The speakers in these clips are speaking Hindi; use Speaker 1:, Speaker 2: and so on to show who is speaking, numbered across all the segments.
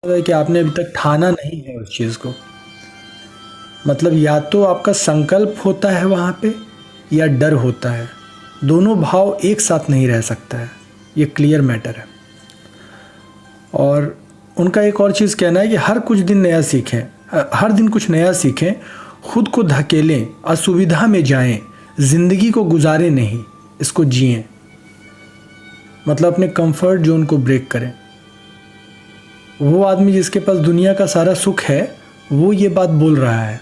Speaker 1: है कि आपने अभी तक ठाना नहीं है उस चीज़ को। मतलब या तो आपका संकल्प होता है वहाँ पे या डर होता है। दोनों भाव एक साथ नहीं रह सकता है, ये क्लियर मैटर है। और उनका एक और चीज़ कहना है कि हर कुछ दिन नया सीखें, हर दिन कुछ नया सीखें, खुद को धकेलें, असुविधा में जाएं, ज़िंदगी को गुजारें नहीं, इसको जिएं। मतलब अपने कंफर्ट जोन को ब्रेक करें। वो आदमी जिसके पास दुनिया का सारा सुख है वो ये बात बोल रहा है।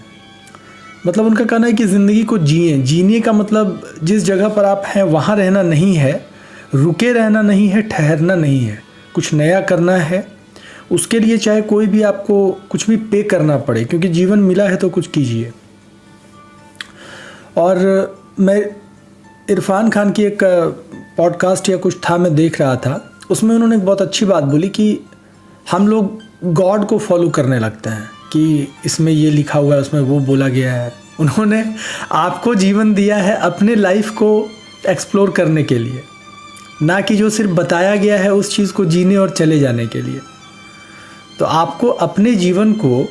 Speaker 1: मतलब उनका कहना है कि ज़िंदगी को जिएं। जीने का मतलब जिस जगह पर आप हैं वहाँ रहना नहीं है, रुके रहना नहीं है, ठहरना नहीं है, कुछ नया करना है। उसके लिए चाहे कोई भी आपको कुछ भी पे करना पड़े, क्योंकि जीवन मिला है तो कुछ कीजिए। और मैं इरफान खान की एक पॉडकास्ट या कुछ था, मैं देख रहा था, उसमें उन्होंने एक बहुत अच्छी बात बोली कि हम लोग गॉड को फॉलो करने लगते हैं कि इसमें ये लिखा हुआ है, उसमें वो बोला गया है। उन्होंने आपको जीवन दिया है अपने लाइफ को एक्सप्लोर करने के लिए, ना कि जो सिर्फ बताया गया है उस चीज़ को जीने और चले जाने के लिए। तो आपको अपने जीवन को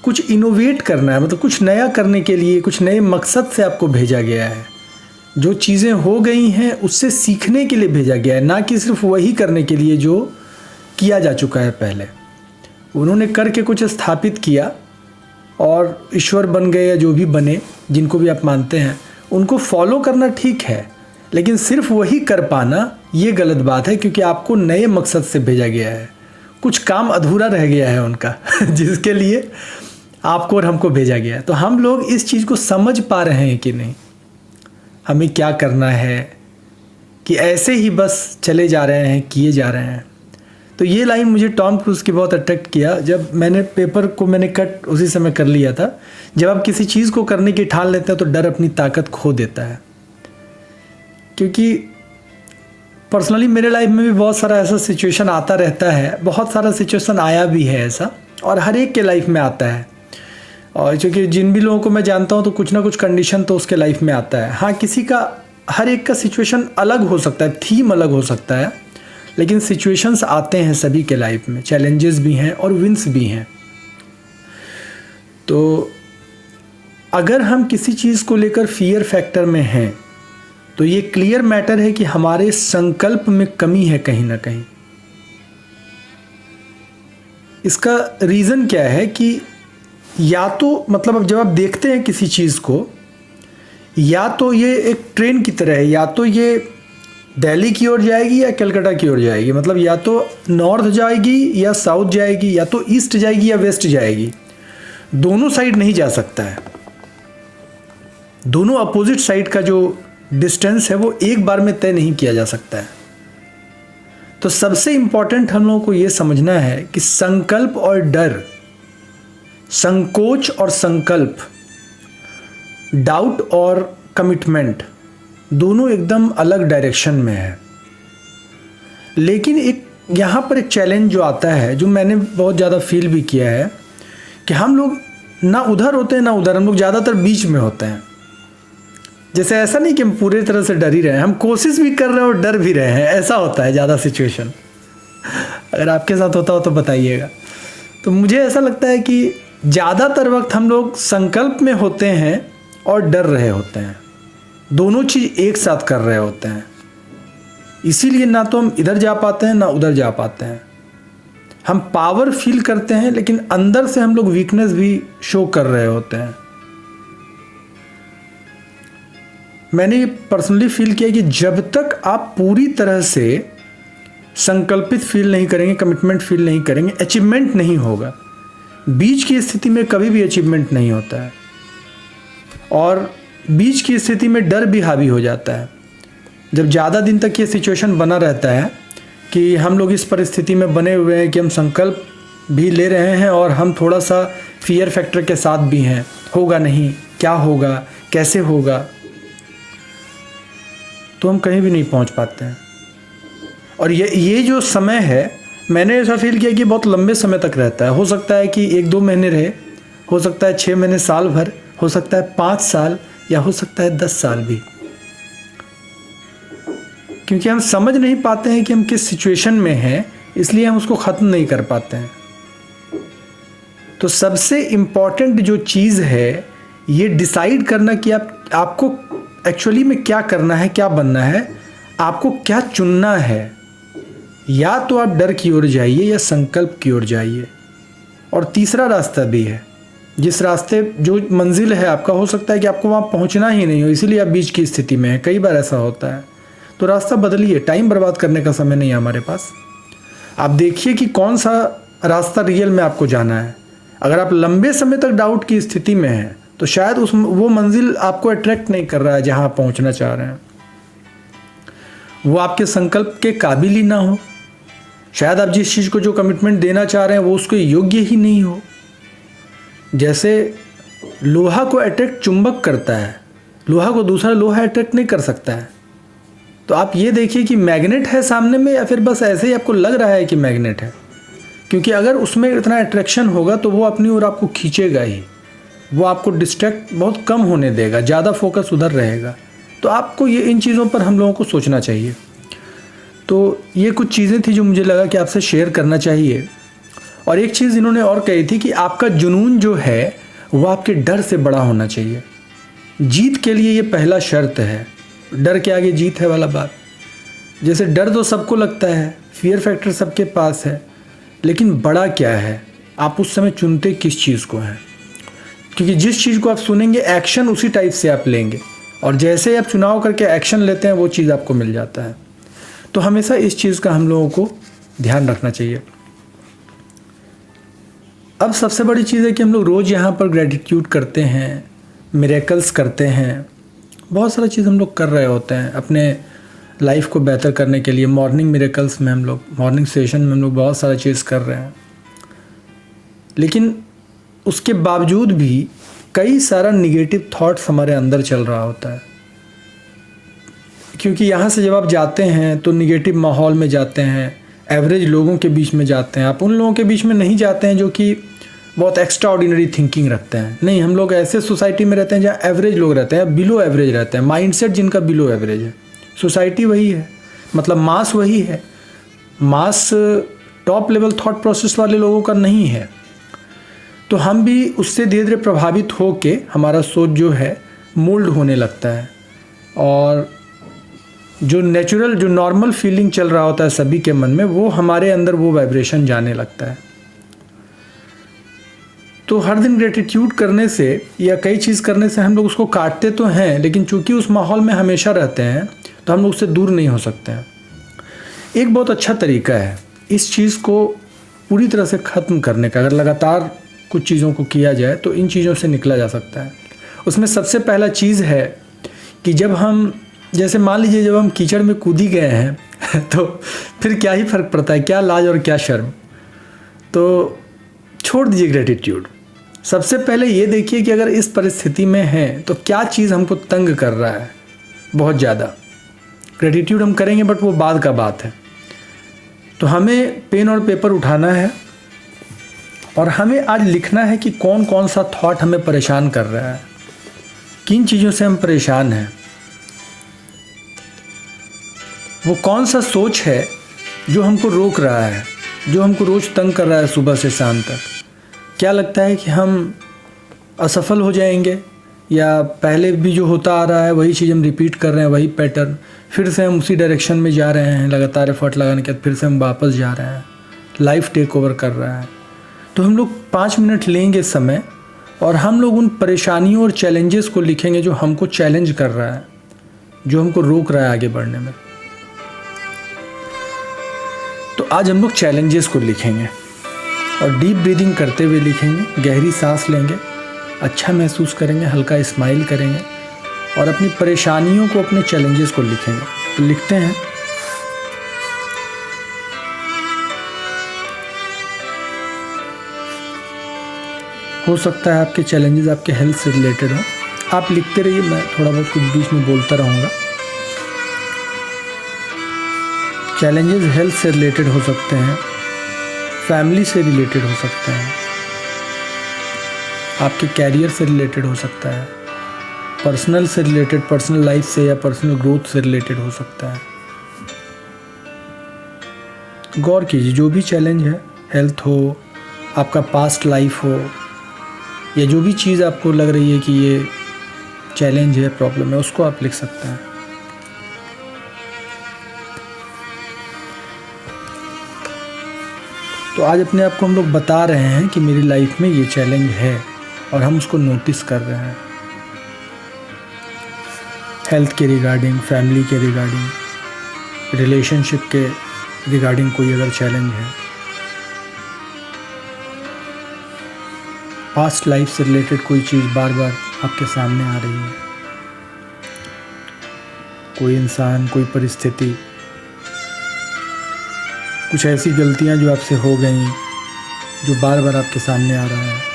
Speaker 1: कुछ इनोवेट करना है, मतलब कुछ नया करने के लिए, कुछ नए मकसद से आपको भेजा गया है। जो चीज़ें हो गई हैं उससे सीखने के लिए भेजा गया है, ना कि सिर्फ वही करने के लिए जो किया जा चुका है पहले। उन्होंने करके कुछ स्थापित किया और ईश्वर बन गए या जो भी बने, जिनको भी आप मानते हैं, उनको फॉलो करना ठीक है, लेकिन सिर्फ वही कर पाना ये गलत बात है, क्योंकि आपको नए मकसद से भेजा गया है। कुछ काम अधूरा रह गया है उनका जिसके लिए आपको और हमको भेजा गया है। तो हम लोग इस चीज़ को समझ पा रहे हैं कि नहीं, हमें क्या करना है, कि ऐसे ही बस चले जा रहे हैं, किए जा रहे हैं। तो ये लाइन मुझे टॉम क्रूज़ की बहुत अट्रैक्ट किया। जब मैंने पेपर को कट उसी समय कर लिया था। जब आप किसी चीज़ को करने की ठान लेते हैं तो डर अपनी ताकत खो देता है। क्योंकि पर्सनली मेरे लाइफ में भी बहुत सारा ऐसा सिचुएशन आता रहता है, बहुत सारा सिचुएशन आया भी है ऐसा, और हर एक के लाइफ में आता है। और क्योंकि जिन भी लोगों को मैं जानता हूँ तो कुछ ना कुछ कंडीशन तो उसके लाइफ में आता है। हाँ, किसी का, हर एक का सिचुएशन अलग हो सकता है, थीम अलग हो सकता है, लेकिन सिचुएशंस आते हैं सभी के लाइफ में। चैलेंजेस भी हैं और विंस भी हैं। तो अगर हम किसी चीज़ को लेकर फियर फैक्टर में हैं तो ये क्लियर मैटर है कि हमारे संकल्प में कमी है कहीं ना कहीं। इसका रीज़न क्या है कि या तो मतलब अब जब आप देखते हैं किसी चीज़ को, या तो ये एक ट्रेन की तरह है, या तो ये दिल्ली की ओर जाएगी या कलकत्ता की ओर जाएगी। मतलब या तो नॉर्थ जाएगी या साउथ जाएगी, या तो ईस्ट जाएगी या वेस्ट जाएगी। दोनों साइड नहीं जा सकता है। दोनों अपोजिट साइड का जो डिस्टेंस है वो एक बार में तय नहीं किया जा सकता है। तो सबसे इंपॉर्टेंट हम लोगों को ये समझना है कि संकल्प और डर, संकोच और संकल्प, डाउट और कमिटमेंट, दोनों एकदम अलग डायरेक्शन में है। लेकिन एक यहाँ पर एक चैलेंज जो आता है, जो मैंने बहुत ज़्यादा फील भी किया है, कि हम लोग ना उधर होते हैं ना उधर, हम लोग ज़्यादातर बीच में होते हैं। जैसे ऐसा नहीं कि हम पूरी तरह से डर ही रहे हैं, हम कोशिश भी कर रहे हैं और डर भी रहे हैं, ऐसा होता है ज़्यादा सिचुएशन। अगर आपके साथ होता हो तो बताइएगा। तो मुझे ऐसा लगता है कि ज़्यादातर वक्त हम लोग संकल्प में होते हैं और डर रहे होते हैं, दोनों चीज़ एक साथ कर रहे होते हैं। इसीलिए ना तो हम इधर जा पाते हैं ना उधर जा पाते हैं। हम पावर फील करते हैं लेकिन अंदर से हम लोग वीकनेस भी शो कर रहे होते हैं। मैंने पर्सनली फील किया कि जब तक आप पूरी तरह से संकल्पित फील नहीं करेंगे, कमिटमेंट फील नहीं करेंगे, अचीवमेंट नहीं होगा। बीच की स्थिति में कभी भी अचीवमेंट नहीं होता है, और बीच की स्थिति में डर भी हावी हो जाता है। जब ज़्यादा दिन तक ये सिचुएशन बना रहता है कि हम लोग इस परिस्थिति में बने हुए हैं कि हम संकल्प भी ले रहे हैं और हम थोड़ा सा फियर फैक्टर के साथ भी हैं, होगा नहीं, क्या होगा, कैसे होगा, तो हम कहीं भी नहीं पहुंच पाते हैं। और ये जो समय है, मैंने ऐसा फील किया कि बहुत लंबे समय तक रहता है। हो सकता है कि 1-2 महीने रहे, हो सकता है 6 महीने, साल भर, हो सकता है 5 साल, या हो सकता है 10 साल भी। क्योंकि हम समझ नहीं पाते हैं कि हम किस सिचुएशन में हैं, इसलिए हम उसको ख़त्म नहीं कर पाते हैं। तो सबसे इम्पॉर्टेंट जो चीज़ है ये डिसाइड करना कि आपको एक्चुअली में क्या करना है, क्या बनना है, आपको क्या चुनना है। या तो आप डर की ओर जाइए या संकल्प की ओर जाइए। और तीसरा रास्ता भी है, जिस रास्ते जो मंजिल है आपका, हो सकता है कि आपको वहाँ पहुँचना ही नहीं हो, इसीलिए आप बीच की स्थिति में है। कई बार ऐसा होता है। तो रास्ता बदलिए, टाइम बर्बाद करने का समय नहीं है हमारे पास। आप देखिए कि कौन सा रास्ता रियल में आपको जाना है। अगर आप लंबे समय तक डाउट की स्थिति में हैं तो शायद वो मंजिल आपको अट्रैक्ट नहीं कर रहा है जहाँ आप पहुँचना चाह रहे हैं। वो आपके संकल्प के काबिल ही ना हो। शायद आप जिस चीज़ को जो कमिटमेंट देना चाह रहे हैं वो उसके योग्य ही नहीं हो। जैसे लोहा को अट्रैक्ट चुंबक करता है, लोहा को दूसरा लोहा अट्रैक्ट नहीं कर सकता है। तो आप ये देखिए कि मैग्नेट है सामने में या फिर बस ऐसे ही आपको लग रहा है कि मैग्नेट है। क्योंकि अगर उसमें इतना अट्रैक्शन होगा तो वो अपनी ओर आपको खींचेगा ही, वो आपको डिस्ट्रैक्ट बहुत कम होने देगा, ज़्यादा फोकस उधर रहेगा। तो आपको ये इन चीज़ों पर हम लोगों को सोचना चाहिए। तो ये कुछ चीज़ें थी जो मुझे लगा कि आपसे शेयर करना चाहिए। और एक चीज़ इन्होंने और कही थी कि आपका जुनून जो है वो आपके डर से बड़ा होना चाहिए। जीत के लिए ये पहला शर्त है। डर के आगे जीत है वाला बात। जैसे डर तो सबको लगता है, फियर फैक्टर सबके पास है, लेकिन बड़ा क्या है, आप उस समय चुनते किस चीज़ को हैं। क्योंकि जिस चीज़ को आप सुनेंगे एक्शन उसी टाइप से आप लेंगे, और जैसे ही आप चुनाव करके एक्शन लेते हैं वो चीज़ आपको मिल जाता है। तो हमेशा इस चीज़ का हम लोगों को ध्यान रखना चाहिए। अब सबसे बड़ी चीज़ है कि हम लोग रोज़ यहाँ पर ग्रेटिट्यूड करते हैं, मिरेकल्स करते हैं, बहुत सारा चीज़ हम लोग कर रहे होते हैं अपने लाइफ को बेहतर करने के लिए। मॉर्निंग मिरेकल्स में हम लोग, मॉर्निंग सेशन में हम लोग बहुत सारा चीज़ कर रहे हैं, लेकिन उसके बावजूद भी कई सारा निगेटिव थॉट्स हमारे अंदर चल रहा होता है। क्योंकि यहाँ से जब आप जाते हैं तो निगेटिव माहौल में जाते हैं, एवरेज लोगों के बीच में जाते हैं। आप उन लोगों के बीच में नहीं जाते हैं जो कि बहुत एक्स्ट्रा ऑर्डिनरी थिंकिंग रखते हैं। नहीं, हम लोग ऐसे सोसाइटी में रहते हैं जहाँ एवरेज लोग रहते हैं, बिलो एवरेज रहते हैं, माइंडसेट जिनका बिलो एवरेज है। सोसाइटी वही है, मतलब मास वही है। मास टॉप लेवल थॉट प्रोसेस वाले लोगों का नहीं है। तो हम भी उससे धीरे धीरे प्रभावित हो के हमारा सोच जो है मोल्ड होने लगता है, और जो नेचुरल, जो नॉर्मल फीलिंग चल रहा होता है सभी के मन में, वो हमारे अंदर वो वाइब्रेशन जाने लगता है। तो हर दिन ग्रेटिट्यूड करने से या कई चीज़ करने से हम लोग उसको काटते तो हैं, लेकिन चूंकि उस माहौल में हमेशा रहते हैं तो हम लोग उससे दूर नहीं हो सकते हैं। एक बहुत अच्छा तरीका है इस चीज़ को पूरी तरह से ख़त्म करने का। अगर लगातार कुछ चीज़ों को किया जाए तो इन चीज़ों से निकला जा सकता है। उसमें सबसे पहला चीज़ है कि जब हम, जैसे मान लीजिए जब हम कीचड़ में कूद ही गए हैं तो फिर क्या ही फ़र्क पड़ता है, क्या लाज और क्या शर्म। तो छोड़ दीजिए ग्रेटिट्यूड। सबसे पहले ये देखिए कि अगर इस परिस्थिति में हैं तो क्या चीज़ हमको तंग कर रहा है बहुत ज़्यादा। ग्रेटिट्यूड हम करेंगे बट वो बाद का बात है। तो हमें पेन और पेपर उठाना है और हमें आज लिखना है कि कौन कौन सा थॉट हमें परेशान कर रहा है, किन चीज़ों से हम परेशान हैं, वो कौन सा सोच है जो हमको रोक रहा है, जो हमको रोज़ तंग कर रहा है सुबह से शाम तक। क्या लगता है कि हम असफल हो जाएंगे, या पहले भी जो होता आ रहा है वही चीज़ हम रिपीट कर रहे हैं, वही पैटर्न, फिर से हम उसी डायरेक्शन में जा रहे हैं, लगातार एफर्ट लगाने के बाद फिर से हम वापस जा रहे हैं, लाइफ टेक ओवर कर रहा है। तो हम लोग 5 मिनट लेंगे समय और हम लोग उन परेशानियों और चैलेंजेस को लिखेंगे जो हमको चैलेंज कर रहा है, जो हमको रोक रहा है आगे बढ़ने में। तो आज हम लोग चैलेंजेस को लिखेंगे और डीप ब्रीदिंग करते हुए लिखेंगे, गहरी सांस लेंगे, अच्छा महसूस करेंगे, हल्का स्माइल करेंगे और अपनी परेशानियों को, अपने चैलेंजेस को लिखेंगे। तो लिखते हैं, हो सकता है आपके चैलेंजेस आपके हेल्थ से रिलेटेड हो। आप लिखते रहिए, मैं थोड़ा बहुत कुछ बीच में बोलता रहूँगा। चैलेंजेस हेल्थ से रिलेटेड हो सकते हैं, फैमिली से रिलेटेड हो सकते हैं, आपके कैरियर से रिलेटेड हो सकता है, पर्सनल से रिलेटेड, पर्सनल लाइफ से या पर्सनल ग्रोथ से रिलेटेड हो सकता है। गौर कीजिए, जो भी चैलेंज है, हेल्थ हो, आपका पास्ट लाइफ हो, या जो भी चीज़ आपको लग रही है कि ये चैलेंज है, प्रॉब्लम है, उसको आप लिख सकते हैं। तो आज अपने आप को हम लोग बता रहे हैं कि मेरी लाइफ में ये चैलेंज है और हम उसको नोटिस कर रहे हैं। हेल्थ के रिगार्डिंग, फैमिली के रिगार्डिंग, रिलेशनशिप के रिगार्डिंग कोई अगर चैलेंज है, पास्ट लाइफ से रिलेटेड कोई चीज़ बार बार आपके सामने आ रही है, कोई इंसान, कोई परिस्थिति, कुछ ऐसी गलतियां जो आपसे हो गई, जो बार बार आपके सामने आ रहा है,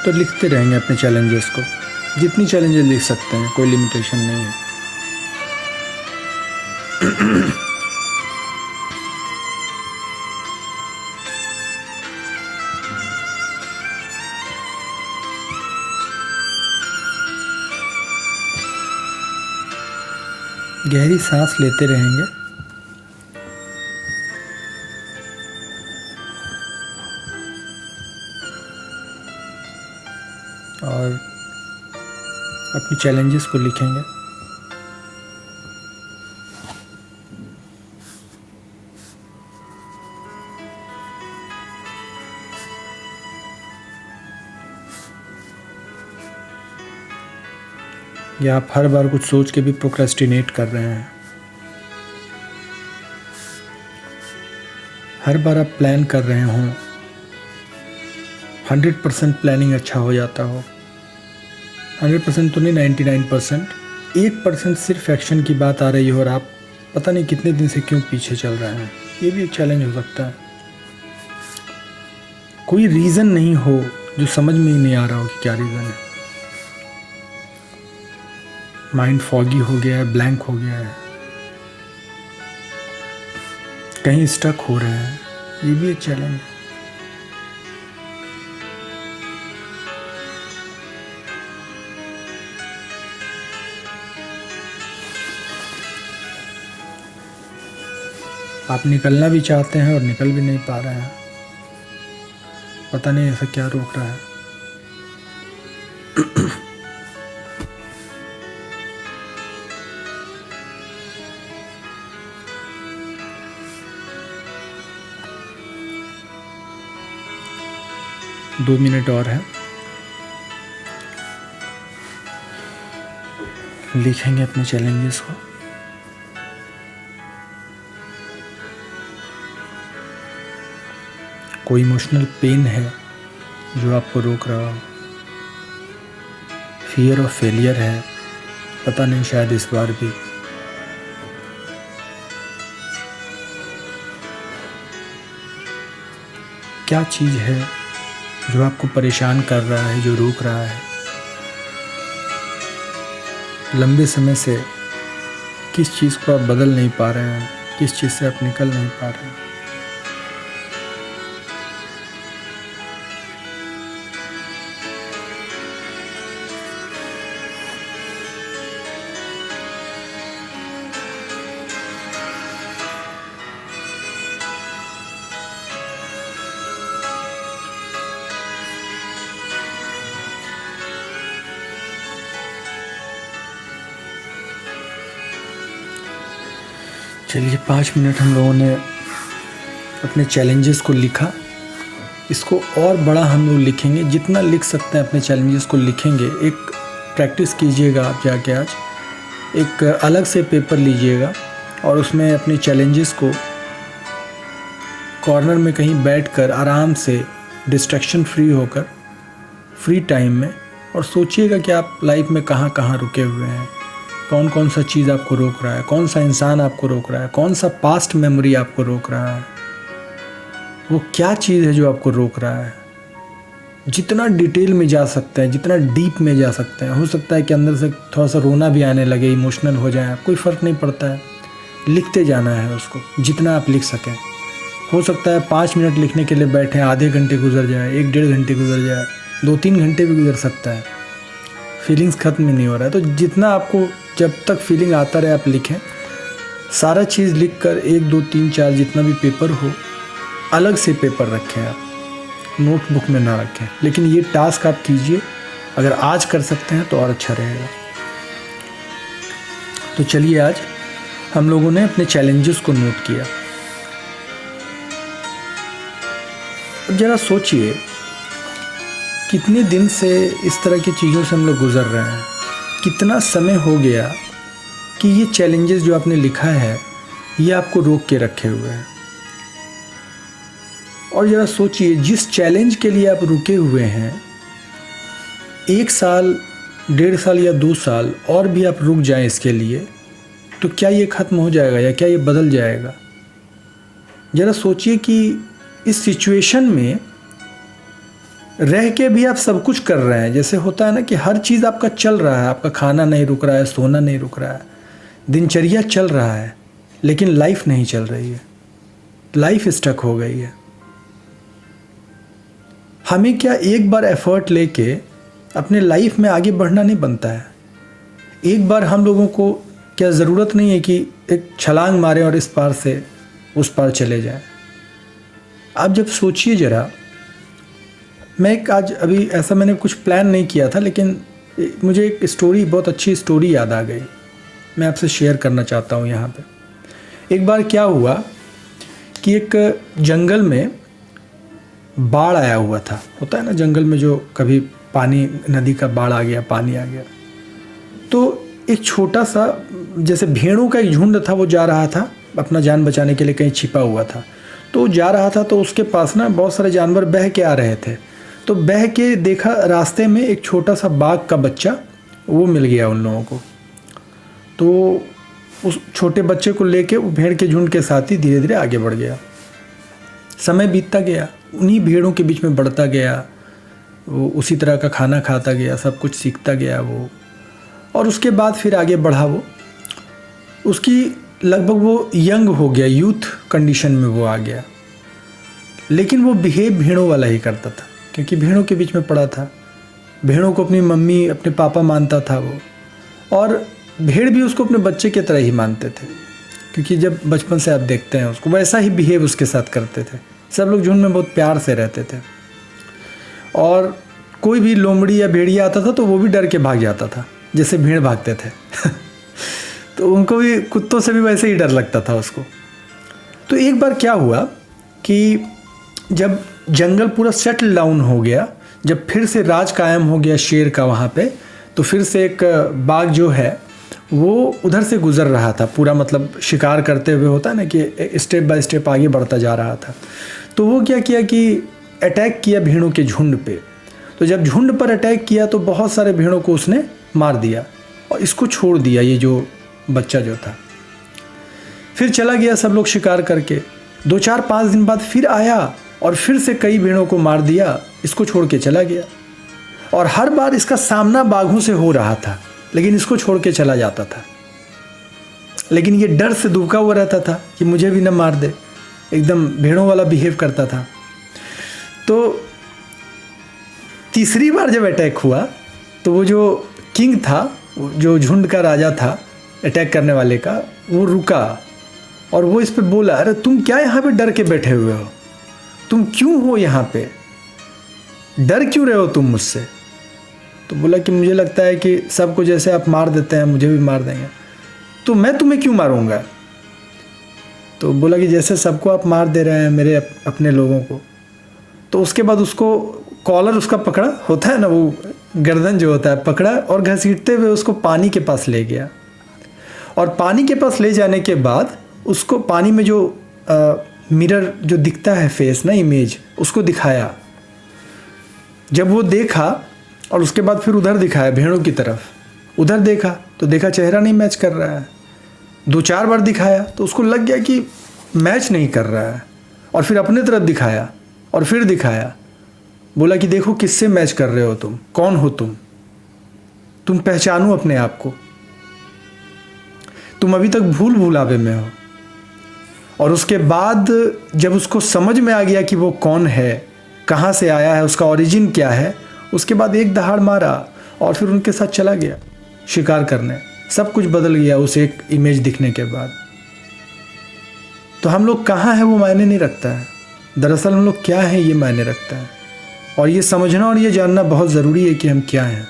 Speaker 1: तो लिखते रहेंगे अपने चैलेंजेस को। जितनी चैलेंजेस लिख सकते हैं, कोई लिमिटेशन नहीं है। गहरी सांस लेते रहेंगे और अपनी चैलेंजेस को लिखेंगे। या आप हर बार कुछ सोच के भी प्रोक्रेस्टिनेट कर रहे हैं, हर बार आप प्लान कर रहे हों, 100% प्लानिंग अच्छा हो जाता हो, 100% तो नहीं, 99%, 1% सिर्फ एक्शन की बात आ रही हो और आप पता नहीं कितने दिन से क्यों पीछे चल रहे हैं। ये भी एक चैलेंज हो सकता है। कोई रीज़न नहीं हो जो समझ में ही नहीं आ रहा हो कि क्या रीज़न है। माइंड फॉगी हो गया है, ब्लैंक हो गया है, कहीं स्टक हो रहे हैं, ये भी एक चैलेंज है। आप निकलना भी चाहते हैं और निकल भी नहीं पा रहे हैं, पता नहीं ऐसा क्या रोक रहा है। दो मिनट और है, लिखेंगे अपने चैलेंजेस को। कोई इमोशनल पेन है जो आपको रोक रहा हो, फियर ऑफ फेलियर है, पता नहीं शायद इस बार भी। क्या चीज़ है जो आपको परेशान कर रहा है, जो रोक रहा है? लंबे समय से किस चीज़ को आप बदल नहीं पा रहे हैं, किस चीज़ से आप निकल नहीं पा रहे हैं? चलिए 5 मिनट हम लोगों ने अपने चैलेंजेस को लिखा। इसको और बड़ा हम लोग लिखेंगे, जितना लिख सकते हैं अपने चैलेंजेस को लिखेंगे। एक प्रैक्टिस कीजिएगा आप जाके, आज एक अलग से पेपर लीजिएगा और उसमें अपने चैलेंजेस को कॉर्नर में कहीं बैठकर आराम से, डिस्ट्रैक्शन फ्री होकर, फ्री टाइम में, और सोचिएगा कि आप लाइफ में कहाँ कहाँ रुके हुए हैं, कौन कौन सा चीज़ आपको रोक रहा है, कौन सा इंसान आपको रोक रहा है, कौन सा पास्ट मेमोरी आपको रोक रहा है, वो क्या चीज़ है जो आपको रोक रहा है। जितना डिटेल में जा सकते हैं, जितना डीप में जा सकते हैं, हो सकता है कि अंदर से थोड़ा सा रोना भी आने लगे, इमोशनल हो जाए, कोई फ़र्क नहीं पड़ता है, लिखते जाना है उसको जितना आप लिख सकें। हो सकता है 5 मिनट लिखने के लिए बैठे, आधे घंटे गुजर जाए, 1-1.5 घंटे गुजर जाए, 2-3 घंटे भी गुजर सकता है। फीलिंग्स ख़त्म ही नहीं हो रहा है। तो जितना आपको जब तक फीलिंग आता रहे आप लिखें, सारा चीज़ लिख कर 1 2 3 4 जितना भी पेपर हो अलग से पेपर रखें, आप नोटबुक में ना रखें। लेकिन ये टास्क आप कीजिए, अगर आज कर सकते हैं तो और अच्छा रहेगा। तो चलिए, आज हम लोगों ने अपने चैलेंजेस को नोट किया। अब ज़रा सोचिए कितने दिन से इस तरह की चीज़ों से हम लोग गुज़र रहे हैं, कितना समय हो गया कि ये चैलेंजेस जो आपने लिखा है ये आपको रोक के रखे हुए हैं। और ज़रा सोचिए, जिस चैलेंज के लिए आप रुके हुए हैं, 1 साल 1.5 साल या 2 साल और भी आप रुक जाएं इसके लिए, तो क्या ये ख़त्म हो जाएगा या क्या ये बदल जाएगा? ज़रा सोचिए कि इस सिचुएशन में रह के भी आप सब कुछ कर रहे हैं। जैसे होता है ना कि हर चीज़ आपका चल रहा है, आपका खाना नहीं रुक रहा है, सोना नहीं रुक रहा है, दिनचर्या चल रहा है, लेकिन लाइफ नहीं चल रही है, लाइफ स्टक हो गई है। हमें क्या एक बार एफर्ट लेके अपने लाइफ में आगे बढ़ना नहीं बनता है? एक बार हम लोगों को क्या ज़रूरत नहीं है कि एक छलांग मारें और इस पार से उस पार चले जाएं? आप जब सोचिए ज़रा, मैं आज अभी ऐसा मैंने कुछ प्लान नहीं किया था, लेकिन मुझे एक स्टोरी, बहुत अच्छी स्टोरी याद आ गई, मैं आपसे शेयर करना चाहता हूँ यहाँ पे। एक बार क्या हुआ कि एक जंगल में बाढ़ आया हुआ था। होता है ना जंगल में जो कभी पानी, नदी का बाढ़ आ गया, पानी आ गया, तो एक छोटा सा जैसे भेड़ों का एक झुंड था, वो जा रहा था अपना जान बचाने के लिए, कहीं छिपा हुआ था। तो जा रहा था, तो उसके पास ना बहुत सारे जानवर बह के आ रहे थे। तो बह के देखा रास्ते में एक छोटा सा बाघ का बच्चा, वो मिल गया उन लोगों को। तो उस छोटे बच्चे को लेके वो भेड़ के झुंड के साथ ही धीरे धीरे आगे बढ़ गया। समय बीतता गया, उन्हीं भेड़ों के बीच में बढ़ता गया, वो उसी तरह का खाना खाता गया, सब कुछ सीखता गया वो। और उसके बाद फिर आगे बढ़ा वो, उसकी लगभग वो यंग हो गया, यूथ कंडीशन में वो आ गया। लेकिन वो बिहेव भेड़ों वाला ही करता था, क्योंकि भेड़ों के बीच में पड़ा था, भेड़ों को अपनी मम्मी, अपने पापा मानता था वो, और भेड़ भी उसको अपने बच्चे की तरह ही मानते थे, क्योंकि जब बचपन से आप देखते हैं उसको, वैसा ही बिहेव उसके साथ करते थे। सब लोग झुंड में बहुत प्यार से रहते थे, और कोई भी लोमड़ी या भेड़िया आता था तो वो भी डर के भाग जाता था, जैसे भेड़ भागते थे तो उनको भी, कुत्तों से भी वैसे ही डर लगता था उसको। तो एक बार क्या हुआ कि जब जंगल पूरा सेटल डाउन हो गया, जब फिर से राज कायम हो गया शेर का वहाँ पे, तो फिर से एक बाघ जो है वो उधर से गुज़र रहा था पूरा, मतलब शिकार करते हुए, होता है ना कि स्टेप बाय स्टेप आगे बढ़ता जा रहा था। तो वो क्या किया कि अटैक किया भेड़ों के झुंड पे। तो जब झुंड पर अटैक किया तो बहुत सारे भेड़ों को उसने मार दिया और इसको छोड़ दिया, ये जो बच्चा जो था। फिर चला गया सब लोग शिकार करके। 2 4 5 दिन बाद फिर आया और फिर से कई भेड़ों को मार दिया, इसको छोड़ के चला गया। और हर बार इसका सामना बाघों से हो रहा था, लेकिन इसको छोड़ के चला जाता था। लेकिन ये डर से दुबका हुआ रहता था कि मुझे भी न मार दे, एकदम भेड़ों वाला बिहेव करता था। तो तीसरी बार जब अटैक हुआ तो वो जो किंग था, जो झुंड का राजा था अटैक करने वाले का, वो रुका और वो इस पे बोला, अरे तुम क्या यहाँ पे डर के बैठे हुए हो? तुम क्यों हो यहाँ पे? डर क्यों रहे हो तुम मुझसे? तो बोला कि मुझे लगता है कि सबको जैसे आप मार देते हैं मुझे भी मार देंगे, तो मैं तुम्हें क्यों मारूंगा? तो बोला कि जैसे सबको आप मार दे रहे हैं मेरे अपने लोगों को। तो उसके बाद उसको कॉलर उसका पकड़ा, होता है ना वो गर्दन जो होता है, पकड़ा और घसीटते हुए उसको पानी के पास ले गया। और पानी के पास ले जाने के बाद उसको पानी में जो मिरर जो दिखता है फेस ना, इमेज, उसको दिखाया। जब वो देखा और उसके बाद फिर उधर दिखाया भेड़ों की तरफ, उधर देखा तो देखा चेहरा नहीं मैच कर रहा है। 2 4 बार दिखाया तो उसको लग गया कि मैच नहीं कर रहा है, और फिर अपने तरफ दिखाया और फिर दिखाया। बोला कि देखो किससे मैच कर रहे हो तुम, कौन हो तुम पहचानो अपने आप को, तुम अभी तक भूल भुलावे में हो। और उसके बाद जब उसको समझ में आ गया कि वो कौन है, कहाँ से आया है, उसका ओरिजिन क्या है, उसके बाद एक दहाड़ मारा और फिर उनके साथ चला गया शिकार करने। सब कुछ बदल गया उस एक इमेज दिखने के बाद। तो हम लोग कहाँ हैं वो मायने नहीं रखता है, दरअसल हम लोग क्या हैं ये मायने रखता है। और ये समझना और ये जानना बहुत ज़रूरी है कि हम क्या हैं।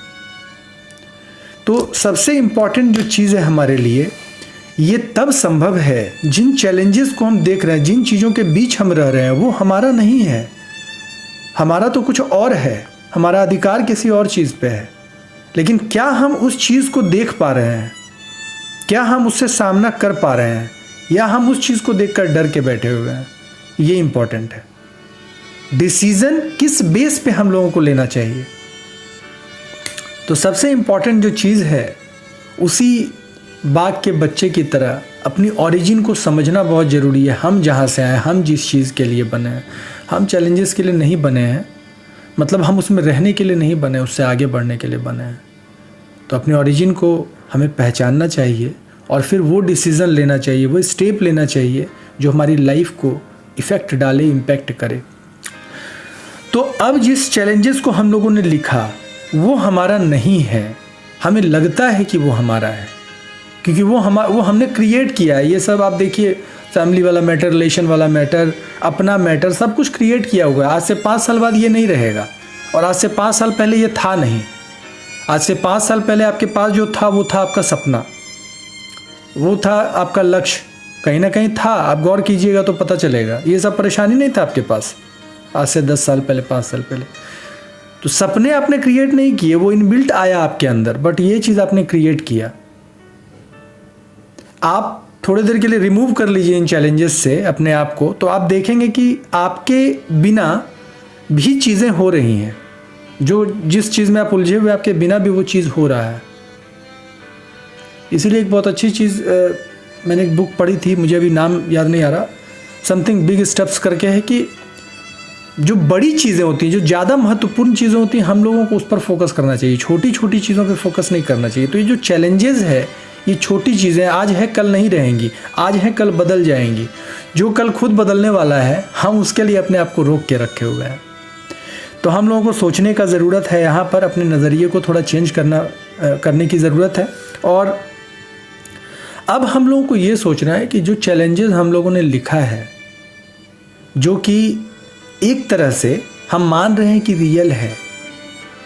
Speaker 1: तो सबसे इम्पॉर्टेंट जो चीज़ है हमारे लिए, ये तब संभव है जिन चैलेंजेस को हम देख रहे हैं, जिन चीज़ों के बीच हम रह रहे हैं, वो हमारा नहीं है। हमारा तो कुछ और है, हमारा अधिकार किसी और चीज़ पे है। लेकिन क्या हम उस चीज़ को देख पा रहे हैं? क्या हम उससे सामना कर पा रहे हैं, या हम उस चीज़ को देखकर डर के बैठे हुए हैं? ये इम्पॉर्टेंट है। डिसीज़न किस बेस पे हम लोगों को लेना चाहिए? तो सबसे इम्पॉर्टेंट जो चीज़ है, उसी बाघ के बच्चे की तरह अपनी ओरिजिन को समझना बहुत ज़रूरी है। हम जहाँ से आए, हम जिस चीज़ के लिए बने हैं, हम चैलेंजेस के लिए नहीं बने हैं, मतलब हम उसमें रहने के लिए नहीं बने, उससे आगे बढ़ने के लिए बने हैं। तो अपनी ओरिजिन को हमें पहचानना चाहिए और फिर वो डिसीज़न लेना चाहिए, वो स्टेप लेना चाहिए जो हमारी लाइफ को इफ़ेक्ट डाले, इम्पैक्ट करे। तो अब जिस चैलेंजेस को हम लोगों ने लिखा वो हमारा नहीं है, हमें लगता है कि वो हमारा है, क्योंकि वो हमने क्रिएट किया है। ये सब आप देखिए, फैमिली वाला मैटर, रिलेशन वाला मैटर, अपना मैटर, सब कुछ क्रिएट किया हुआ है। आज से 5 साल बाद ये नहीं रहेगा, और आज से 5 साल पहले ये था नहीं। आज से 5 साल पहले आपके पास जो था वो था आपका सपना, वो था आपका लक्ष्य, कहीं ना कहीं था। आप गौर कीजिएगा तो पता चलेगा। ये सब परेशानी नहीं था आपके पास आज से 10 साल पहले, 5 साल पहले। तो सपने आपने क्रिएट नहीं किए, वो इनबिल्ट आया आपके अंदर, बट ये चीज़ आपने क्रिएट किया। आप थोड़ी देर के लिए रिमूव कर लीजिए इन चैलेंजेस से अपने आप को, तो आप देखेंगे कि आपके बिना भी चीज़ें हो रही हैं। जो जिस चीज़ में आप उलझे हुए, आपके बिना भी वो चीज़ हो रहा है। इसीलिए एक बहुत अच्छी चीज़ मैंने एक बुक पढ़ी थी, मुझे अभी नाम याद नहीं आ रहा, समथिंग बिग स्टेप्स करके है, कि जो बड़ी चीज़ें होती हैं, जो ज़्यादा महत्वपूर्ण चीज़ें होती हैं, हम लोगों को उस पर फोकस करना चाहिए, छोटी छोटी चीज़ों पर फोकस नहीं करना चाहिए। तो ये जो चैलेंजेस है, ये छोटी चीज़ें आज है कल नहीं रहेंगी, आज है कल बदल जाएंगी। जो कल खुद बदलने वाला है, हम उसके लिए अपने आप को रोक के रखे हुए हैं। तो हम लोगों को सोचने का ज़रूरत है, यहाँ पर अपने नज़रिए को थोड़ा चेंज करने की ज़रूरत है। और अब हम लोगों को ये सोचना है कि जो चैलेंजेस हम लोगों ने लिखा है, जो कि एक तरह से हम मान रहे हैं कि रियल है,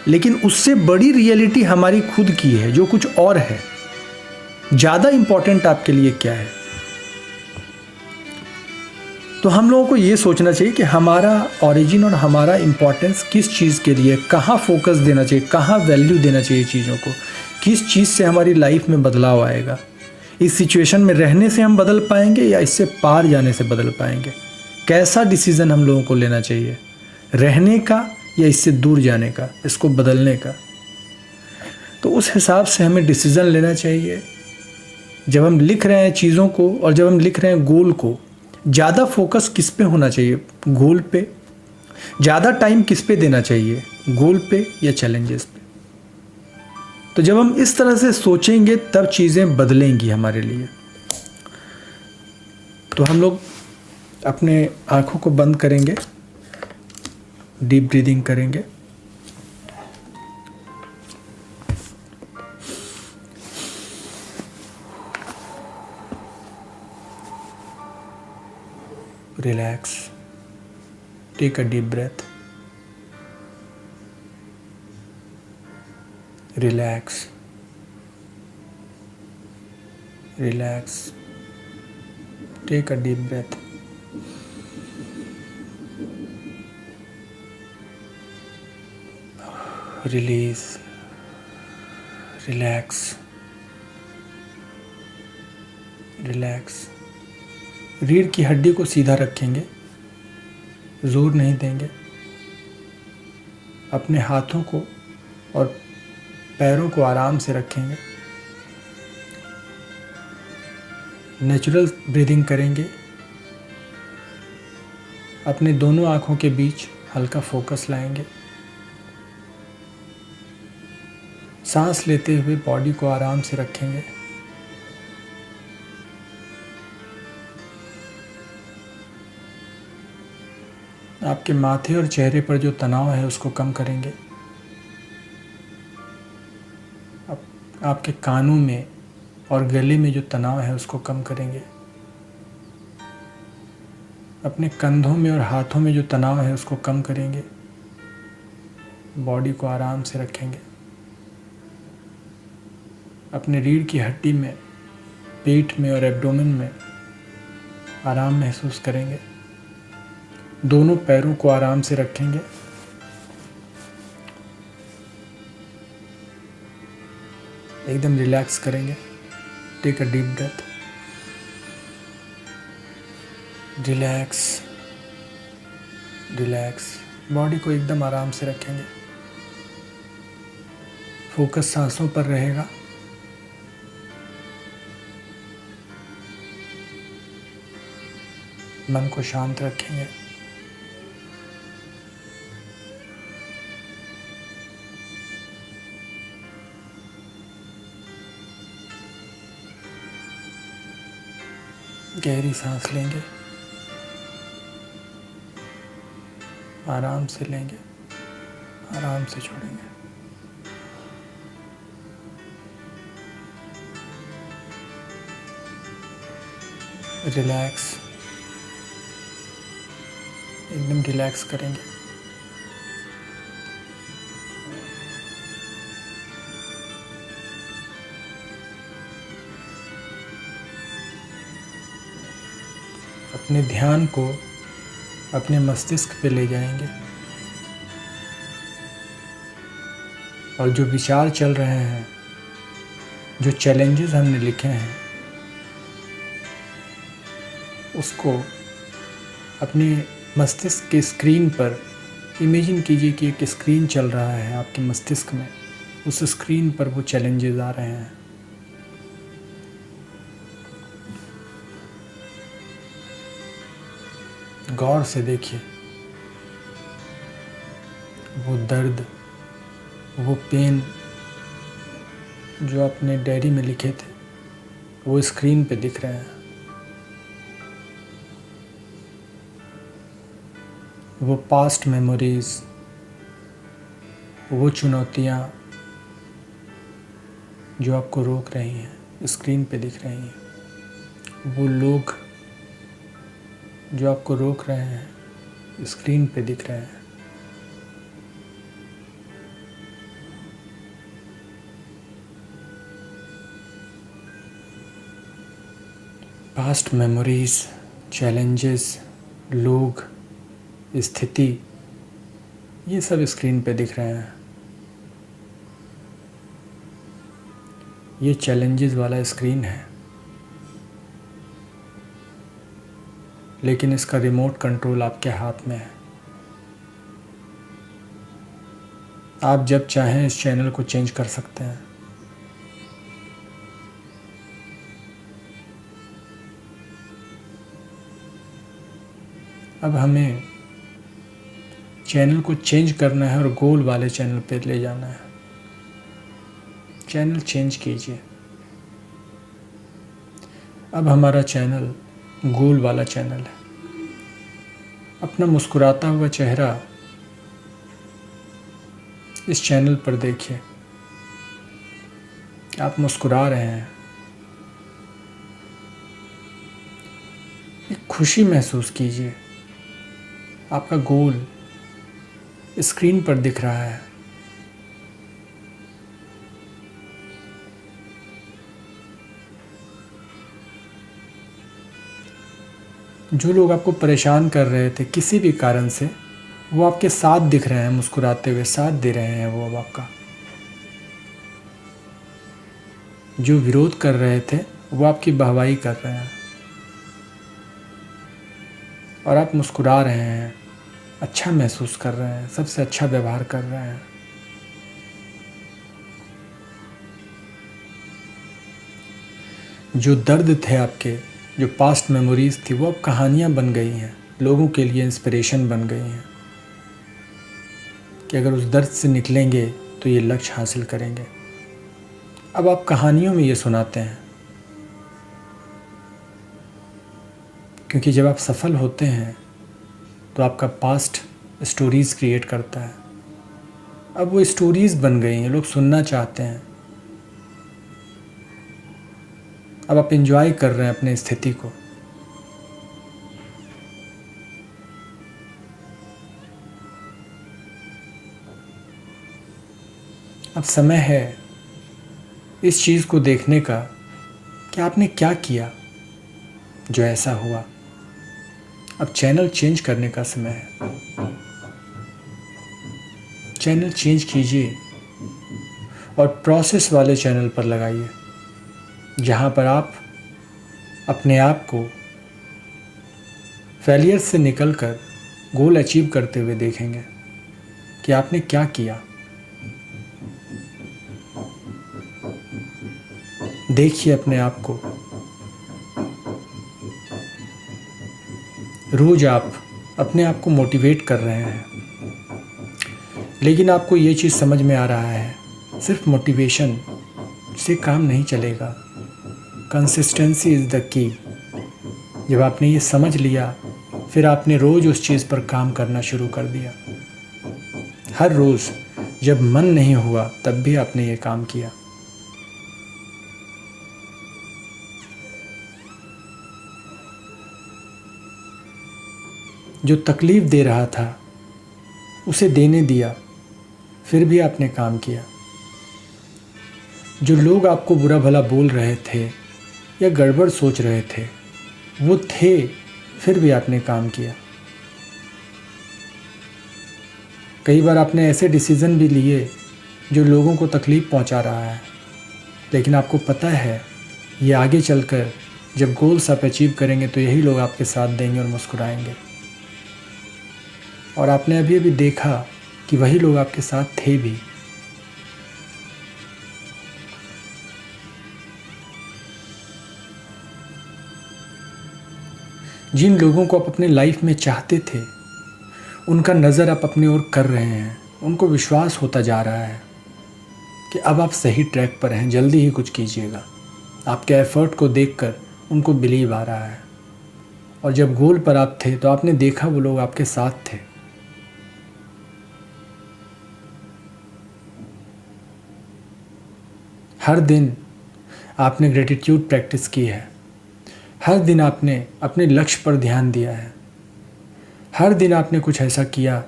Speaker 1: लेकिन उससे बड़ी रियलिटी हमारी खुद की है, जो कुछ और है। ज़्यादा इम्पॉर्टेंट आपके लिए क्या है? तो हम लोगों को ये सोचना चाहिए कि हमारा ओरिजिन और हमारा इम्पोर्टेंस किस चीज़ के लिए, कहाँ फोकस देना चाहिए, कहाँ वैल्यू देना चाहिए चीज़ों को, किस चीज़ से हमारी लाइफ में बदलाव आएगा। इस सिचुएशन में रहने से हम बदल पाएंगे या इससे पार जाने से बदल पाएंगे? कैसा डिसीज़न हम लोगों को लेना चाहिए, रहने का या इससे दूर जाने का, इसको बदलने का? तो उस हिसाब से हमें डिसीज़न लेना चाहिए। जब हम लिख रहे हैं चीज़ों को और जब हम लिख रहे हैं गोल को, ज़्यादा फोकस किस पे होना चाहिए? गोल पे। ज़्यादा टाइम किस पे देना चाहिए? गोल पे या चैलेंजेस पे? तो जब हम इस तरह से सोचेंगे तब चीज़ें बदलेंगी हमारे लिए। तो हम लोग अपने आँखों को बंद करेंगे, डीप ब्रीदिंग करेंगे। Relax. Take a deep breath. Relax. Relax. Take a deep breath. Release. Relax. Relax. रीढ़ की हड्डी को सीधा रखेंगे, जोर नहीं देंगे। अपने हाथों को और पैरों को आराम से रखेंगे। नेचुरल ब्रीदिंग करेंगे। अपने दोनों आँखों के बीच हल्का फोकस लाएंगे। सांस लेते हुए बॉडी को आराम से रखेंगे। आपके माथे और चेहरे पर जो तनाव है उसको कम करेंगे। आपके कानों में और गले में जो तनाव है उसको कम करेंगे। अपने कंधों में और हाथों में जो तनाव है उसको कम करेंगे। बॉडी को आराम से रखेंगे। अपने रीढ़ की हड्डी में, पेट में और एब्डोमेन में आराम महसूस करेंगे। दोनों पैरों को आराम से रखेंगे। एकदम रिलैक्स करेंगे। Take a deep breath. Relax relax. Body को एकदम आराम से रखेंगे। फोकस सांसों पर रहेगा। मन को शांत रखेंगे। गहरी सांस लेंगे। आराम से लेंगे, आराम से छोड़ेंगे। रिलैक्स, एकदम रिलैक्स करेंगे। अपने ध्यान को अपने मस्तिष्क पे ले जाएंगे और जो विचार चल रहे हैं, जो चैलेंजेस हमने लिखे हैं, उसको अपने मस्तिष्क के स्क्रीन पर इमेजिन कीजिए कि एक स्क्रीन चल रहा है आपके मस्तिष्क में। उस स्क्रीन पर वो चैलेंजेस आ रहे हैं। गौर से देखिए। वो दर्द, वो पेन जो आपने डायरी में लिखे थे, वो स्क्रीन पे दिख रहे हैं। वो पास्ट मेमोरीज, वो चुनौतियाँ जो आपको रोक रही हैं, स्क्रीन पे दिख रही हैं। वो लोग जो आपको रोक रहे हैं, स्क्रीन पे दिख रहे हैं। पास्ट मेमोरीज, चैलेंजेस, लोग, स्थिति, ये सब स्क्रीन पे दिख रहे हैं। ये चैलेंजेस वाला स्क्रीन है, लेकिन इसका रिमोट कंट्रोल आपके हाथ में है। आप जब चाहें इस चैनल को चेंज कर सकते हैं। अब हमें चैनल को चेंज करना है और गोल वाले चैनल पे ले जाना है। चैनल चेंज कीजिए। अब हमारा चैनल गोल वाला चैनल है। अपना मुस्कुराता हुआ चेहरा इस चैनल पर देखिए। आप मुस्कुरा रहे हैं। एक खुशी महसूस कीजिए। आपका गोल स्क्रीन पर दिख रहा है। जो लोग आपको परेशान कर रहे थे किसी भी कारण से, वो आपके साथ दिख रहे हैं, मुस्कुराते हुए साथ दे रहे हैं वो अब आपका। जो विरोध कर रहे थे वो आपकी वाहवाही कर रहे हैं और आप मुस्कुरा रहे हैं, अच्छा महसूस कर रहे हैं, सबसे अच्छा व्यवहार कर रहे हैं। जो दर्द थे आपके, जो पास्ट मेमोरीज थी, वो अब कहानियाँ बन गई हैं, लोगों के लिए इंस्पिरेशन बन गई हैं कि अगर उस दर्द से निकलेंगे तो ये लक्ष्य हासिल करेंगे। अब आप कहानियों में ये सुनाते हैं, क्योंकि जब आप सफल होते हैं तो आपका पास्ट स्टोरीज़ क्रिएट करता है। अब वो स्टोरीज़ बन गई हैं, लोग सुनना चाहते हैं। अब आप एंजॉय कर रहे हैं अपनी स्थिति को। अब समय है इस चीज़ को देखने का कि आपने क्या किया जो ऐसा हुआ। अब चैनल चेंज करने का समय है। चैनल चेंज कीजिए और प्रोसेस वाले चैनल पर लगाइए, जहाँ पर आप अपने आप को फेलियर से निकलकर गोल अचीव करते हुए देखेंगे कि आपने क्या किया। देखिए अपने आप को। रोज आप अपने आप को मोटिवेट कर रहे हैं, लेकिन आपको ये चीज़ समझ में आ रहा है सिर्फ मोटिवेशन से काम नहीं चलेगा। Consistency is the key. जब आपने ये समझ लिया, फिर आपने रोज़ उस चीज़ पर काम करना शुरू कर दिया। हर रोज़ जब मन नहीं हुआ तब भी आपने ये काम किया। जो तकलीफ़ दे रहा था उसे देने दिया, फिर भी आपने काम किया। जो लोग आपको बुरा भला बोल रहे थे या गड़बड़ सोच रहे थे, वो थे, फिर भी आपने काम किया। कई बार आपने ऐसे डिसीज़न भी लिए जो लोगों को तकलीफ़ पहुंचा रहा है, लेकिन आपको पता है ये आगे चलकर जब गोल्स आप अचीव करेंगे तो यही लोग आपके साथ देंगे और मुस्कुराएंगे। और आपने अभी अभी देखा कि वही लोग आपके साथ थे भी। जिन लोगों को आप अपने लाइफ में चाहते थे, उनका नज़र आप अपनी ओर कर रहे हैं। उनको विश्वास होता जा रहा है कि अब आप सही ट्रैक पर हैं, जल्दी ही कुछ कीजिएगा। आपके एफर्ट को देखकर उनको बिलीव आ रहा है। और जब गोल पर आप थे तो आपने देखा वो लोग आपके साथ थे। हर दिन आपने ग्रेटिट्यूड प्रैक्टिस की है। हर दिन आपने अपने लक्ष्य पर ध्यान दिया है। हर दिन आपने कुछ ऐसा किया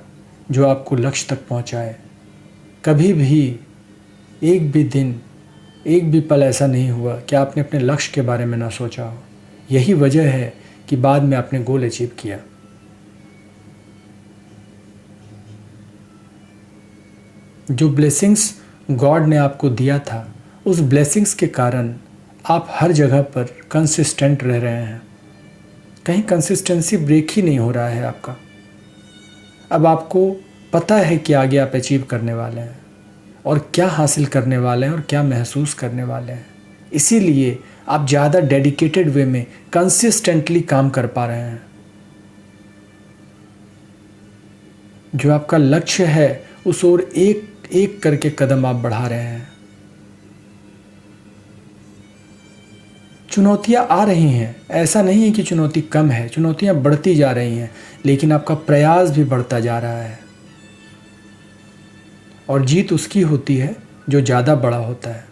Speaker 1: जो आपको लक्ष्य तक पहुंचाए। कभी भी एक भी दिन, एक भी पल ऐसा नहीं हुआ कि आपने अपने लक्ष्य के बारे में ना सोचा हो। यही वजह है कि बाद में आपने गोल अचीव किया। जो ब्लेसिंग्स गॉड ने आपको दिया था, उस ब्लेसिंग्स के कारण आप हर जगह पर कंसिस्टेंट रह रहे हैं। कहीं कंसिस्टेंसी ब्रेक ही नहीं हो रहा है आपका। अब आपको पता है कि आगे आप अचीव करने वाले हैं और क्या हासिल करने वाले हैं और क्या महसूस करने वाले हैं। इसीलिए आप ज़्यादा डेडिकेटेड वे में कंसिस्टेंटली काम कर पा रहे हैं। जो आपका लक्ष्य है उस ओर एक एक करके कदम आप बढ़ा रहे हैं। चुनौतियाँ आ रही हैं, ऐसा नहीं है कि चुनौती कम है, चुनौतियाँ बढ़ती जा रही हैं, लेकिन आपका प्रयास भी बढ़ता जा रहा है। और जीत उसकी होती है जो ज़्यादा बड़ा होता है।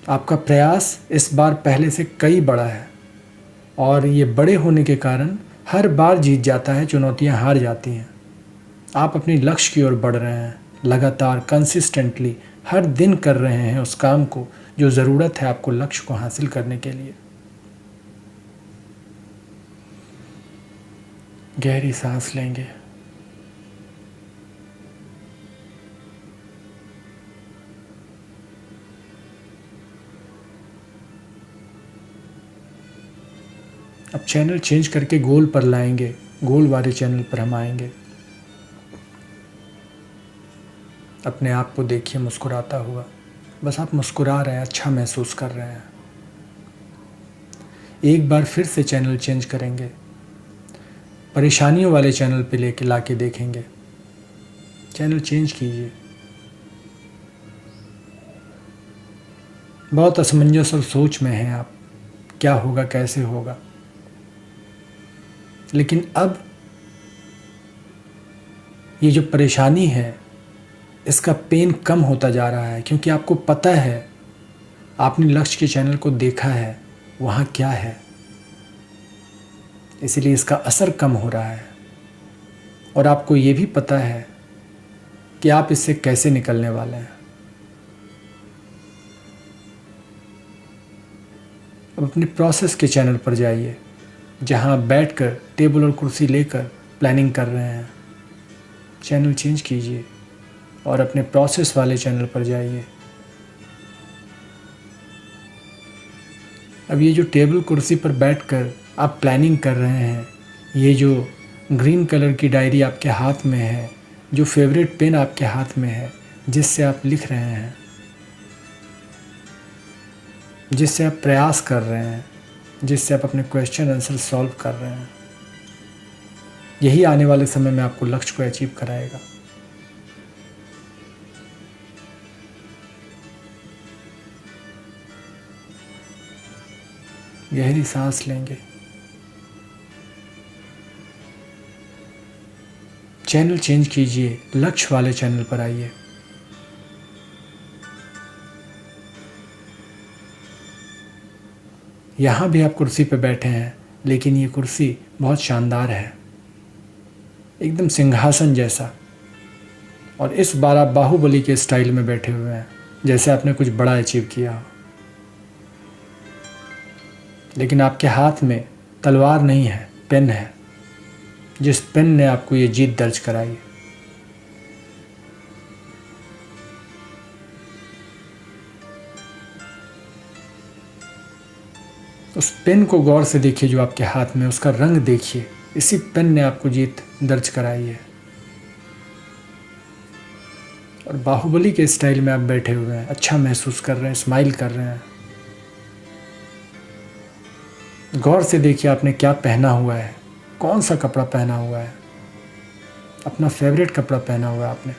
Speaker 1: आपका प्रयास इस बार पहले से कई बड़ा है और ये बड़े होने के कारण हर बार जीत जाता है, चुनौतियाँ हार जाती हैं। आप अपने लक्ष्य की ओर बढ़ रहे हैं, लगातार कंसिस्टेंटली हर दिन कर रहे हैं उस काम को जो ज़रूरत है आपको लक्ष्य को हासिल करने के लिए। गहरी सांस लेंगे। अब चैनल चेंज करके गोल पर लाएंगे, गोल वाले चैनल पर हम आएंगे। अपने आप को देखिए मुस्कुराता हुआ। बस आप मुस्कुरा रहे हैं, अच्छा महसूस कर रहे हैं। एक बार फिर से चैनल चेंज करेंगे, परेशानियों वाले चैनल पे लेके लाके देखेंगे। चैनल चेंज कीजिए। बहुत असमंजस और सोच में हैं आप, क्या होगा कैसे होगा। लेकिन अब ये जो परेशानी है इसका पेन कम होता जा रहा है, क्योंकि आपको पता है आपने लक्ष्य के चैनल को देखा है वहाँ क्या है, इसलिए इसका असर कम हो रहा है। और आपको ये भी पता है कि आप इससे कैसे निकलने वाले हैं। अब अपने प्रोसेस के चैनल पर जाइए, जहाँ आप बैठकर टेबल और कुर्सी लेकर प्लानिंग कर रहे हैं। चैनल चेंज कीजिए और अपने प्रोसेस वाले चैनल पर जाइए। अब ये जो टेबल कुर्सी पर बैठकर आप प्लानिंग कर रहे हैं, ये जो ग्रीन कलर की डायरी आपके हाथ में है, जो फेवरेट पेन आपके हाथ में है, जिससे आप लिख रहे हैं, जिससे आप प्रयास कर रहे हैं, जिससे आप अपने क्वेश्चन आंसर सॉल्व कर रहे हैं, यही आने वाले समय में आपको लक्ष्य को अचीव कराएगा। गहरी सांस लेंगे, चैनल चेंज कीजिए, लक्ष्य वाले चैनल पर आइए। यहाँ भी आप कुर्सी पर बैठे हैं, लेकिन ये कुर्सी बहुत शानदार है, एकदम सिंहासन जैसा। और इस बार आप बाहुबली के स्टाइल में बैठे हुए हैं, जैसे आपने कुछ बड़ा अचीव किया हो। लेकिन आपके हाथ में तलवार नहीं है, पेन है, जिस पेन ने आपको ये जीत दर्ज कराई। उस पेन को गौर से देखिए जो आपके हाथ में, उसका रंग देखिए। इसी पेन ने आपको जीत दर्ज कराई है। और बाहुबली के स्टाइल में आप बैठे हुए हैं, अच्छा महसूस कर रहे हैं, स्माइल कर रहे हैं। गौर से देखिए आपने क्या पहना हुआ है, कौन सा कपड़ा पहना हुआ है। अपना फेवरेट कपड़ा पहना हुआ है आपने,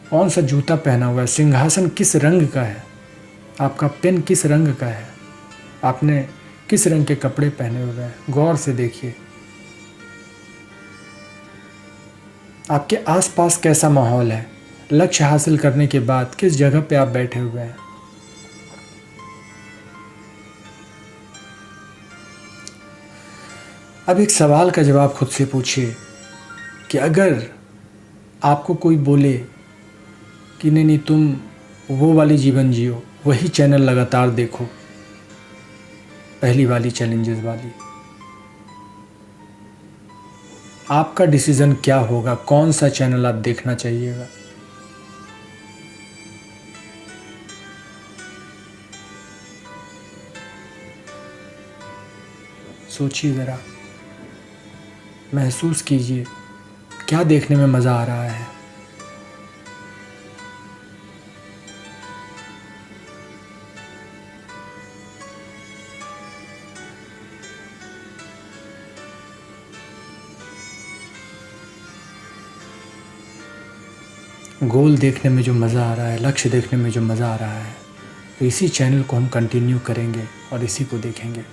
Speaker 1: कौन सा जूता पहना हुआ है, सिंहासन किस रंग का है, आपका पेन किस रंग का है, आपने किस रंग के कपड़े पहने हुए हैं। गौर से देखिए आपके आसपास कैसा माहौल है। लक्ष्य हासिल करने के बाद किस जगह पे आप बैठे हुए हैं। अब एक सवाल का जवाब खुद से पूछिए कि अगर आपको कोई बोले कि नहीं नहीं तुम वो वाली जीवन जियो, वही चैनल लगातार देखो, पहली वाली चैलेंजेस वाली, आपका डिसीजन क्या होगा, कौन सा चैनल आप देखना चाहिएगा। सोचिए ज़रा, महसूस कीजिए क्या देखने में मज़ा आ रहा है। गोल देखने में जो मज़ा आ रहा है, लक्ष्य देखने में जो मज़ा आ रहा है, तो इसी चैनल को हम कंटिन्यू करेंगे और इसी को देखेंगे।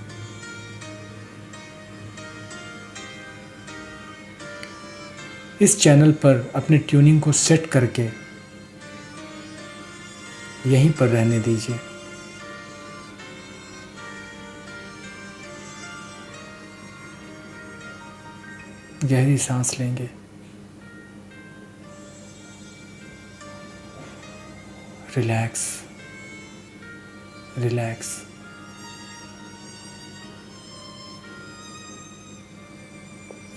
Speaker 1: इस चैनल पर अपने ट्यूनिंग को सेट करके यहीं पर रहने दीजिए। गहरी सांस लेंगे, रिलैक्स रिलैक्स।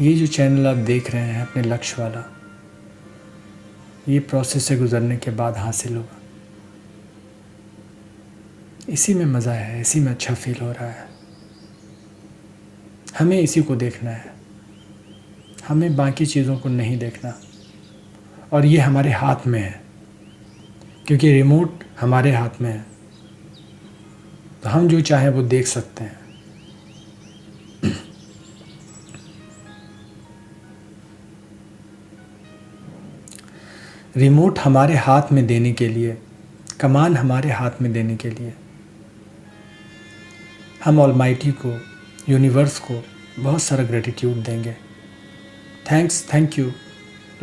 Speaker 1: ये जो चैनल आप देख रहे हैं अपने लक्ष्य वाला, ये प्रोसेस से गुजरने के बाद हासिल होगा। इसी में मज़ा है, इसी में अच्छा फील हो रहा है। हमें इसी को देखना है, हमें बाकी चीज़ों को नहीं देखना। और ये हमारे हाथ में है, क्योंकि रिमोट हमारे हाथ में है, तो हम जो चाहें वो देख सकते हैं। रिमोट हमारे हाथ में देने के लिए, कमान हमारे हाथ में देने के लिए हम ऑलमाइटी को, यूनिवर्स को बहुत सारा ग्रेटिट्यूड देंगे। Thank you,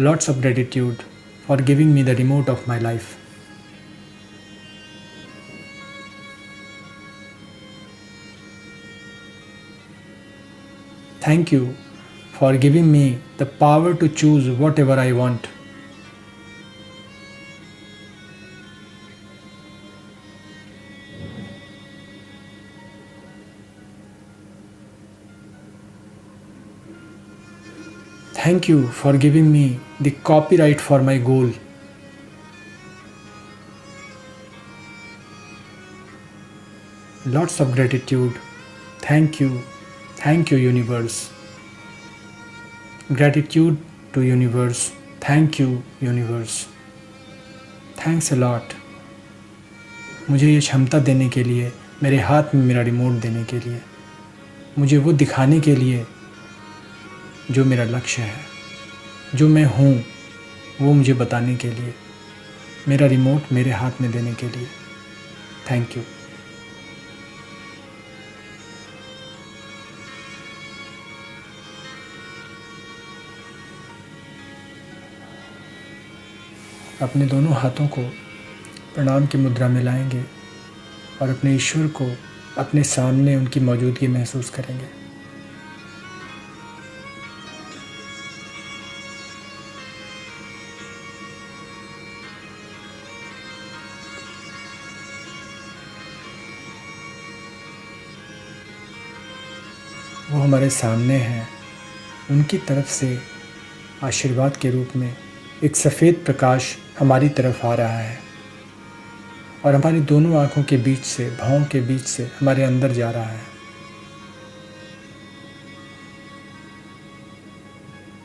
Speaker 1: lots of gratitude for giving me the remote of my life. Thank you for giving me the power to choose whatever I want. Thank you for giving me the copyright for my goal. Lots of gratitude. Thank you. Thank you, universe. Gratitude to universe. Thank you, universe. Thanks a lot. मुझे ये क्षमता देने के लिए, मेरे हाथ में मेरा रिमोट देने के लिए, मुझे वो दिखाने के लिए जो मेरा लक्ष्य है, जो मैं हूँ वो मुझे बताने के लिए, मेरा रिमोट मेरे हाथ में देने के लिए। Thank you. अपने दोनों हाथों को प्रणाम की मुद्रा में लाएंगे और अपने ईश्वर को अपने सामने उनकी मौजूदगी महसूस करेंगे। वो हमारे सामने हैं, उनकी तरफ से आशीर्वाद के रूप में एक सफ़ेद प्रकाश हमारी तरफ आ रहा है और हमारी दोनों आँखों के बीच से, भौं के बीच से हमारे अंदर जा रहा है।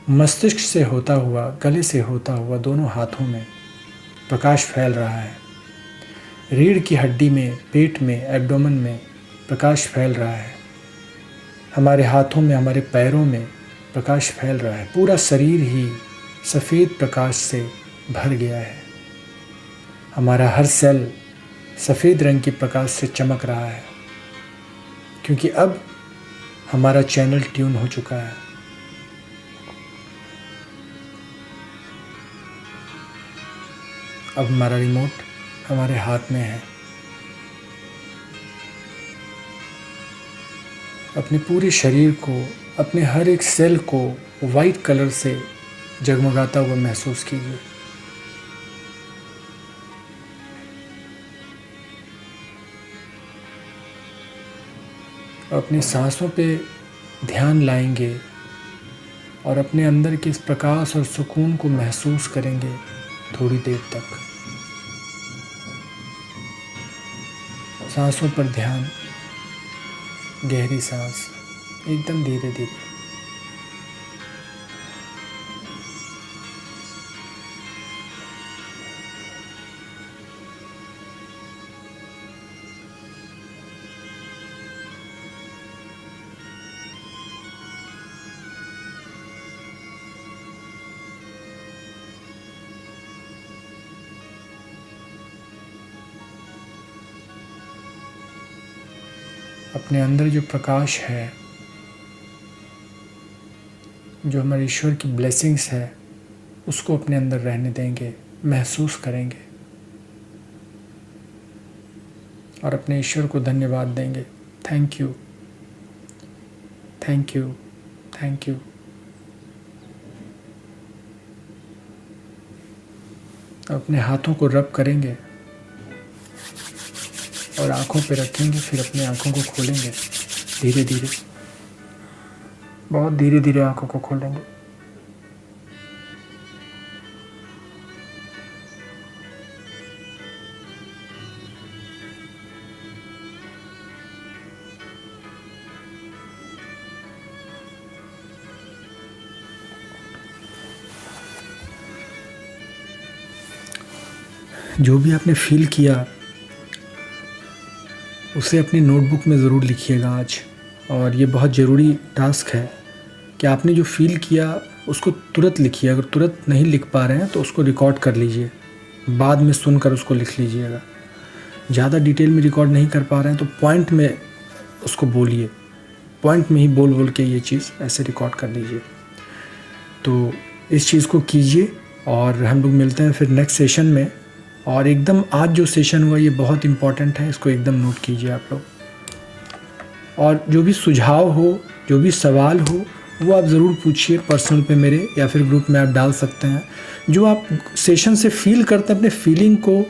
Speaker 1: मस्तिष्क से होता हुआ, गले से होता हुआ दोनों हाथों में प्रकाश फैल रहा है। रीढ़ की हड्डी में, पेट में, एब्डोमेन में प्रकाश फैल रहा है। हमारे हाथों में, हमारे पैरों में प्रकाश फैल रहा है। पूरा शरीर ही सफ़ेद प्रकाश से भर गया है। हमारा हर सेल सफ़ेद रंग की प्रकाश से चमक रहा है, क्योंकि अब हमारा चैनल ट्यून हो चुका है। अब हमारा रिमोट हमारे हाथ में है। अपने पूरे शरीर को, अपने हर एक सेल को वाइट कलर से जगमगाता हुआ महसूस कीजिए। अपनी सांसों पे ध्यान लाएंगे और अपने अंदर के इस प्रकाश और सुकून को महसूस करेंगे थोड़ी देर तक। सांसों पर ध्यान, गहरी सांस, एकदम धीरे धीरे। अपने अंदर जो प्रकाश है, जो हमारे ईश्वर की ब्लेसिंग्स है, उसको अपने अंदर रहने देंगे, महसूस करेंगे और अपने ईश्वर को धन्यवाद देंगे। Thank you, thank you, thank you. अपने हाथों को रब करेंगे और आँखों पे रखेंगे, फिर अपनी आँखों को खोलेंगे धीरे धीरे, बहुत धीरे धीरे आँखों को खोलेंगे। जो भी आपने फील किया उसे अपनी नोटबुक में ज़रूर लिखिएगा आज। और ये बहुत ज़रूरी टास्क है कि आपने जो फील किया उसको तुरंत लिखिए। अगर तुरंत नहीं लिख पा रहे हैं तो उसको रिकॉर्ड कर लीजिए, बाद में सुनकर उसको लिख लीजिएगा। ज़्यादा डिटेल में रिकॉर्ड नहीं कर पा रहे हैं तो पॉइंट में उसको बोलिए, पॉइंट में ही बोल बोल के ये चीज़ ऐसे रिकॉर्ड कर लीजिए। तो इस चीज़ को कीजिए और हम लोग मिलते हैं फिर नेक्स्ट सेशन में। और एकदम आज जो सेशन हुआ ये बहुत इम्पॉर्टेंट है, इसको एकदम नोट कीजिए आप लोग। और जो भी सुझाव हो, जो भी सवाल हो वो आप ज़रूर पूछिए पर्सनल पे मेरे, या फिर ग्रुप में आप डाल सकते हैं। जो आप सेशन से फील करते हैं अपने फीलिंग को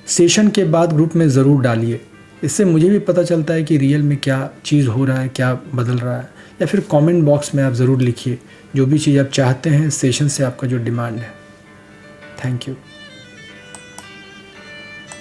Speaker 1: सेशन के बाद ग्रुप में ज़रूर डालिए। इससे मुझे भी पता चलता है कि रियल में क्या चीज़ हो रहा है, क्या बदल रहा है। या फिर कमेंट बॉक्स में आप ज़रूर लिखिए जो भी चीज़ आप चाहते हैं सेशन से, आपका जो डिमांड है। Thank you.